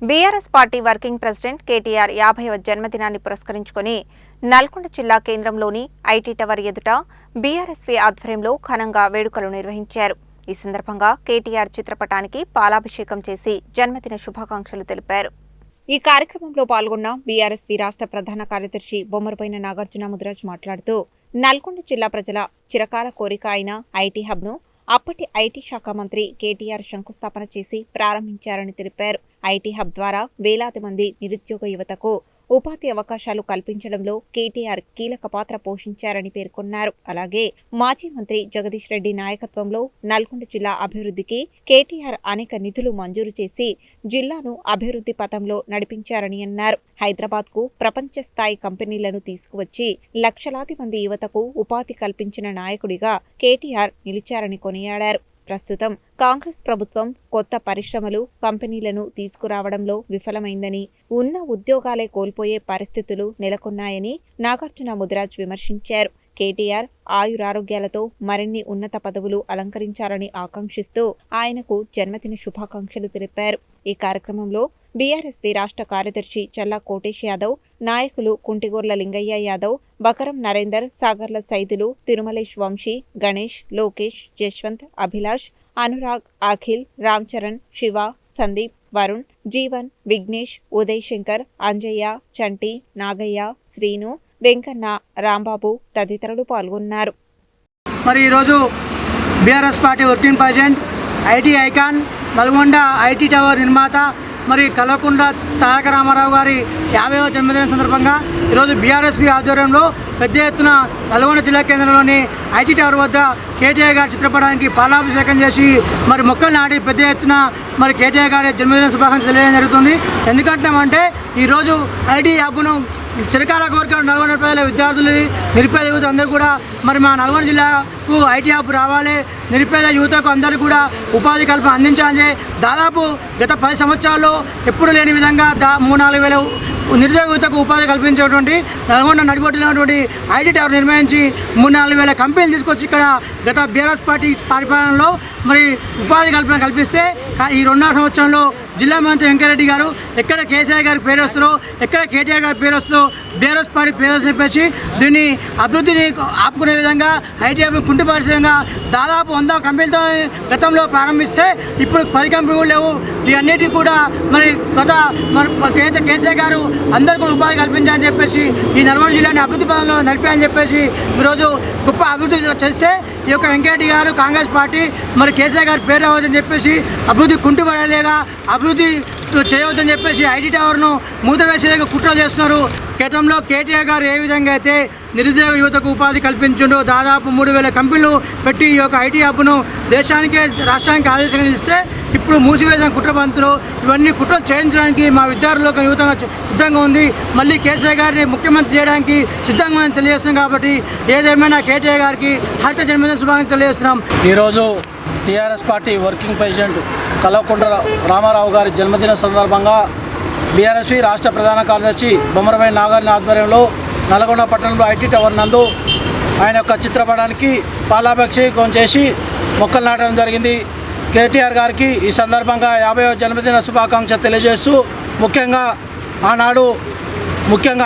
BRS party working president KTR 50వ జన్మదినాన్ని పురస్కరించుకుని నల్గొండ జిల్లా కేంద్రంలోని ఐటీ టవర్ ఎదుట బీఆర్ఎస్వీ ఆధ్వర్యంలో ఘనంగా వేడుకలు నిర్వహించారు. ఈ సందర్భంగా కేటీఆర్ చిత్రపటానికి పాలాభిషేకం చేసి జన్మదిన శుభాకాంక్షలు తెలిపారు. ఈ కార్యక్రమంలో పాల్గొన్న బీఆర్ఎస్వీ రాష్ట్ర ప్రధాన కార్యదర్శి బొమ్మరబోయిన నాగార్జున ముదిరాజ్ మాట్లాడుతూ నల్గొండ జిల్లా ప్రజల చిరకాల కోరిక అయిన ఐటీ హబ్ను అప్పటి ఐటీ శాఖ మంత్రి కేటీఆర్ శంకుస్థాపన చేసి ప్రారంభించారని తెలిపారు. ఐటీ హబ్ ద్వారా వేలాది మంది నిరుద్యోగ యువతకు ఉపాధి అవకాశాలు కల్పించడంలో కేటీఆర్ కీలక పాత్ర పోషించారని పేర్కొన్నారు. అలాగే మాజీ మంత్రి జగదీష్ రెడ్డి నాయకత్వంలో నల్గొండ జిల్లా అభివృద్ధికి కేటీఆర్ అనేక నిధులు మంజూరు చేసి జిల్లాను అభివృద్ధి పథంలో నడిపించారని అన్నారు. హైదరాబాద్కు ప్రపంచ స్థాయి కంపెనీలను తీసుకువచ్చి లక్షలాది మంది యువతకు ఉపాధి కల్పించిన నాయకుడిగా కేటీఆర్ నిలిచారని కొనియాడారు. ప్రస్తుతం కాంగ్రెస్ ప్రభుత్వం కొత్త పరిశ్రమలు, కంపెనీలను తీసుకురావడంలో విఫలమైందని, ఉన్న ఉద్యోగాలే కోల్పోయే పరిస్థితులు నెలకొన్నాయని నాగార్జున ముదిరాజ్ విమర్శించారు. కేటీఆర్ ఆయురారోగ్యాలతో మరిన్ని ఉన్నత పదవులు అలంకరించాలని ఆకాంక్షిస్తూ ఆయనకు జన్మదిన శుభాకాంక్షలు తెలిపారు. ఈ కార్యక్రమంలో బీఆర్ఎస్వీ రాష్ట్ర కార్యదర్శి చల్లా కోటేష్ యాదవ్, నాయకులు కుంటిగోర్ల లింగయ్య యాదవ్, బకరం నరేందర్, సాగర్ల సైదులు, తిరుమలేష్ వంశీ, గణేష్, లోకేష్, జశ్వంత్, అభిలాష్, అనురాగ్, అఖిల్, రామ్ చరణ్, శివ, సందీప్, వరుణ్, జీవన్, విఘ్నేష్, ఉదయ్ శంకర్, అంజయ్య, చంటి, నాగయ్య, శ్రీను, వెంకన్న, రాంబాబు తదితరులు పాల్గొన్నారు. మరి ఈరోజు BRS party working president, IT icon, Nalgonda IT tower నిర్మాత మరి కల్వకుంట్ల తారక రామారావు గారి 50వ జన్మదిన సందర్భంగా ఈరోజు బీఆర్ఎస్వీ ఆధ్వర్యంలో పెద్ద ఎత్తున నల్గొండ జిల్లా కేంద్రంలోని ఐటీ టవర్ వద్ద కేటీఆర్ గారి చిత్రపటానికి పాలాభిషేకం చేసి మరి మొక్కలు నాటి పెద్ద ఎత్తున మరి కేటీఆర్ గారి జన్మదిన శుభాకాంక్షలు తెలియడం జరుగుతుంది. ఎందుకంటే ఈరోజు ఐటీ హబ్ను చిరకాల కోరిక నల్గొండ ప్రజల విద్యార్థులు, నిరుపేద యువత అందరూ కూడా మరి మా నల్గొండ జిల్లాకు ఐటీ హబ్ రావాలి, నిరుపేద యువతకు అందరూ కూడా ఉపాధి కల్పన అందించాలని దాదాపు గత 10 సంవత్సరాల్లో ఎప్పుడు లేని విధంగా 3-4 వేల నిరుద్యోగ యువతకు ఉపాధి కల్పించేటువంటి నల్గొండ నడిబొట్టినటువంటి ఐటీ టవర్ నిర్మించి 3-4 వేల కంపెనీలు తీసుకొచ్చి ఇక్కడ గత బీఆర్ఎస్ పార్టీ పరిపాలనలో మరి ఉపాధి కల్పన కల్పిస్తే ఈ 2.5 సంవత్సరంలో జిల్లా మంత్రి వెంకరెడ్డి గారు ఎక్కడ కేసీఆర్ గారి పేరు వస్తుందో, ఎక్కడ కేటీఆర్ గారి పేరు వస్తుందో బీఆర్ఎస్ పార్టీ పేరు చెప్పేసి దీన్ని అభివృద్ధిని ఆపుకునే విధంగా ఐటీ హబ్ కుంటుపరిచే విధంగా దాదాపు 100 కంపెనీలతో గతంలో ప్రారంభిస్తే ఇప్పుడు 10 కంపెనీలు లేవు. ఇవన్నిటికీ కూడా మరి గత కేసీఆర్ గారు అందరికీ కూడా ఉపాధి కల్పించాలని చెప్పేసి ఈ నల్గొండ జిల్లాని అభివృద్ధి పదంలో నడిపాయని చెప్పేసి ఈరోజు గొప్ప అభివృద్ధి చేస్తే ఈ యొక్క వెంకరెడ్డి గారు కాంగ్రెస్ పార్టీ మరి కేసీఆర్ గారి పేరు రావద్దని చెప్పేసి అభివృద్ధి కుంటుపడలేగా అభివృద్ధి చేయవద్దని చెప్పేసి ఐటీ టవర్ను మూతవేసేగా కుట్రలు చేస్తున్నారు. గతంలో కేటీఆర్ గారు ఏ విధంగా అయితే నిరుద్యోగ యువతకు ఉపాధి కల్పించిండో దాదాపు 3,000 కంపెనీలు పెట్టి ఈ యొక్క ఐటీ హబ్ను దేశానికి, రాష్ట్రానికి ఆదేశంగా ఇస్తే ఇప్పుడు మూసివేసిన కుట్రబంతులు ఇవన్నీ కుట్రలు చేయించడానికి మా విద్యార్థులకు యువత సిద్ధంగా ఉంది. మళ్ళీ కేసీఆర్ గారిని ముఖ్యమంత్రి చేయడానికి సిద్ధంగా తెలియజేస్తున్నాం. కాబట్టి ఏదేమైనా కేటీఆర్ గారికి హర్ష జన్మదిన శుభాకాంక్షలు తెలియజేస్తున్నాం. ఈరోజు TRS party working president Kalvakuntla Rama Rao గారి జన్మదిన సందర్భంగా బీఆర్ఎస్వీ రాష్ట్ర ప్రధాన కార్యదర్శి బొమ్మరబోయిన నాగార్జున ఆధ్వర్యంలో నల్గొండ పట్టణంలో ఐటీ టవర్ నందు ఆయన యొక్క చిత్రపటానికి పాలాభిషేకం చేసి మొక్కలు నాటడం జరిగింది. కేటీఆర్ గారికి ఈ సందర్భంగా 50వ జన్మదిన శుభాకాంక్షలు తెలియజేస్తూ ముఖ్యంగా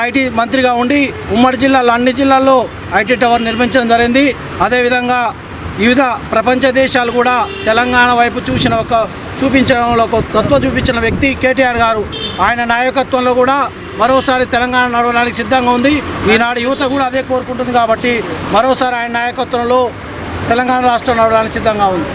ఐటీ మంత్రిగా ఉండి ఉమ్మడి జిల్లాలో అన్ని జిల్లాల్లో ఐటీ టవర్ నిర్మించడం జరిగింది. అదేవిధంగా వివిధ ప్రపంచ దేశాలు కూడా తెలంగాణ వైపు చూపించడంలో ఒక తత్వం చూపించిన వ్యక్తి కేటీఆర్ గారు. ఆయన నాయకత్వంలో కూడా మరోసారి తెలంగాణ నడవడానికి సిద్ధంగా ఉంది. ఈనాడు యువత కూడా అదే కోరుకుంటుంది. కాబట్టి మరోసారి ఆయన నాయకత్వంలో తెలంగాణ రాష్ట్రం నడవడానికి సిద్ధంగా ఉంది.